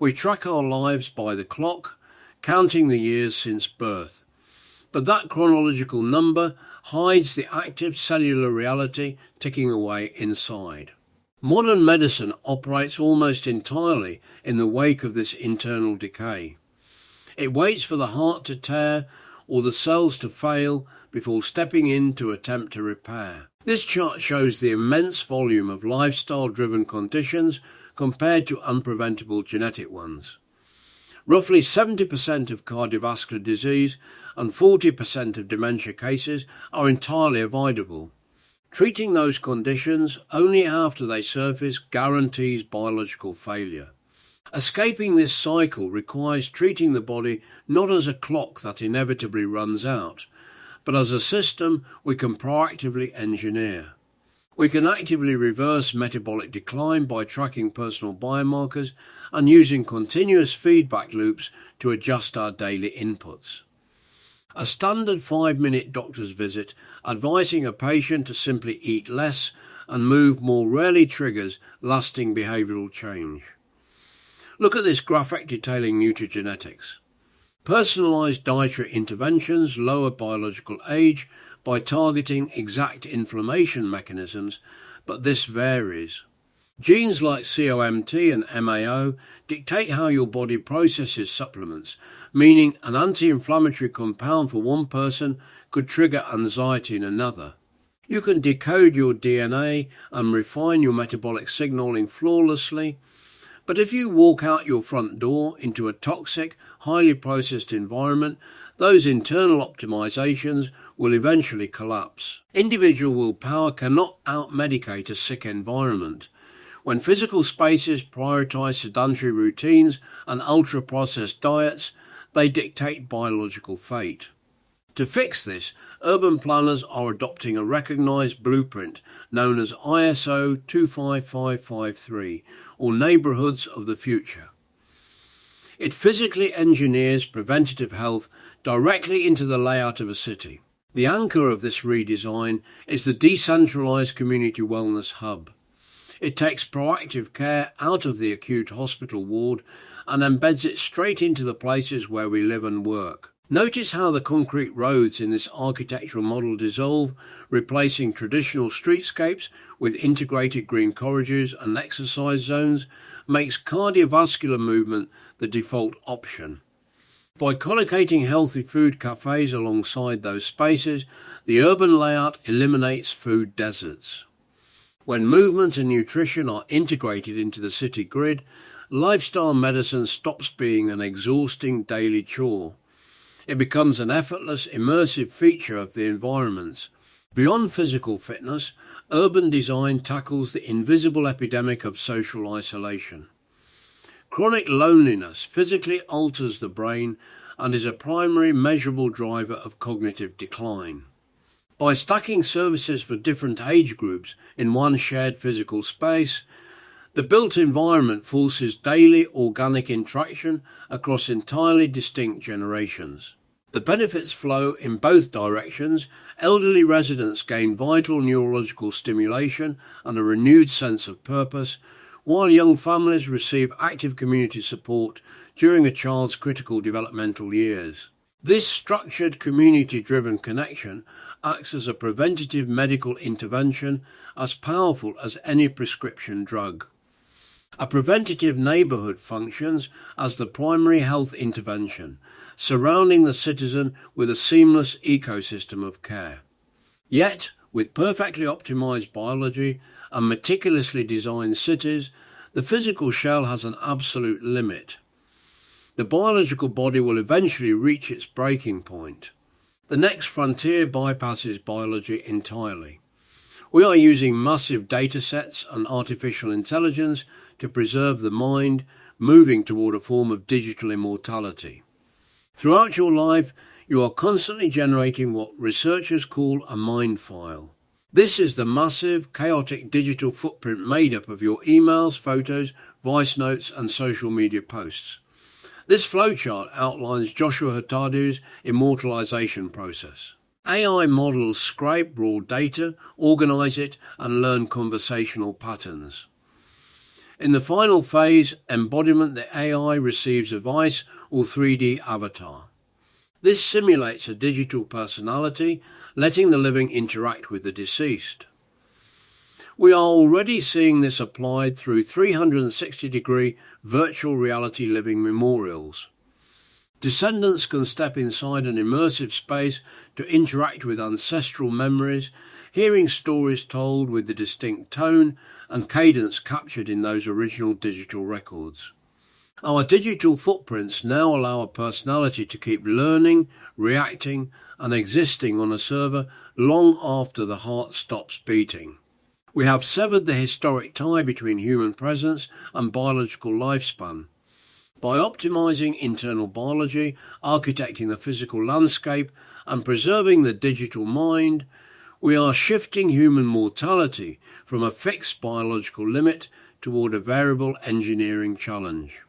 We track our lives by the clock, counting the years since birth. But that chronological number hides the active cellular reality ticking away inside. Modern medicine operates almost entirely in the wake of this internal decay. It waits for the heart to tear or the cells to fail before stepping in to attempt to repair. This chart shows the immense volume of lifestyle-driven conditions compared to unpreventable genetic ones. Roughly 70% of cardiovascular disease and 40% of dementia cases are entirely avoidable. Treating those conditions only after they surface guarantees biological failure. Escaping this cycle requires treating the body not as a clock that inevitably runs out, but as a system we can proactively engineer. We can actively reverse metabolic decline by tracking personal biomarkers and using continuous feedback loops to adjust our daily inputs. A standard 5-minute doctor's visit advising a patient to simply eat less and move more rarely triggers lasting behavioural change. Look at this graphic detailing nutrigenetics. Personalised dietary interventions lower biological age by targeting exact inflammation mechanisms, but this varies. Genes like COMT and MAO dictate how your body processes supplements, meaning an anti-inflammatory compound for one person could trigger anxiety in another. You can decode your DNA and refine your metabolic signaling flawlessly, but if you walk out your front door into a toxic, highly processed environment, those internal optimizations will eventually collapse. Individual willpower cannot out-medicate a sick environment. When physical spaces prioritize sedentary routines and ultra-processed diets, they dictate biological fate. To fix this, urban planners are adopting a recognized blueprint known as ISO 25553, or Neighborhoods of the Future. It physically engineers preventative health directly into the layout of a city. The anchor of this redesign is the decentralized community wellness hub. It takes proactive care out of the acute hospital ward and embeds it straight into the places where we live and work. Notice how the concrete roads in this architectural model dissolve, replacing traditional streetscapes with integrated green corridors and exercise zones, makes cardiovascular movement the default option. By collocating healthy food cafes alongside those spaces, the urban layout eliminates food deserts. When movement and nutrition are integrated into the city grid, lifestyle medicine stops being an exhausting daily chore. It becomes an effortless, immersive feature of the environments. Beyond physical fitness, urban design tackles the invisible epidemic of social isolation. Chronic loneliness physically alters the brain and is a primary measurable driver of cognitive decline. By stacking services for different age groups in one shared physical space, the built environment forces daily organic interaction across entirely distinct generations. The benefits flow in both directions. Elderly residents gain vital neurological stimulation and a renewed sense of purpose, while young families receive active community support during a child's critical developmental years. This structured, community-driven connection acts as a preventative medical intervention as powerful as any prescription drug. A preventative neighbourhood functions as the primary health intervention, surrounding the citizen with a seamless ecosystem of care. Yet, with perfectly optimised biology and meticulously designed cities, the physical shell has an absolute limit. The biological body will eventually reach its breaking point. The next frontier bypasses biology entirely. We are using massive data sets and artificial intelligence to preserve the mind, moving toward a form of digital immortality. Throughout your life, you are constantly generating what researchers call a mind file. This is the massive, chaotic digital footprint made up of your emails, photos, voice notes, and social media posts. This flowchart outlines Joshua Hatadu's immortalization process. AI models scrape raw data, organize it, and learn conversational patterns. In the final phase, embodiment, the AI receives a voice or 3D avatar. This simulates a digital personality, letting the living interact with the deceased. We are already seeing this applied through 360-degree virtual reality living memorials. Descendants can step inside an immersive space to interact with ancestral memories, hearing stories told with the distinct tone and cadence captured in those original digital records. Our digital footprints now allow a personality to keep learning, reacting, and existing on a server long after the heart stops beating. We have severed the historic tie between human presence and biological lifespan. By optimizing internal biology, architecting the physical landscape, and preserving the digital mind, we are shifting human mortality from a fixed biological limit toward a variable engineering challenge.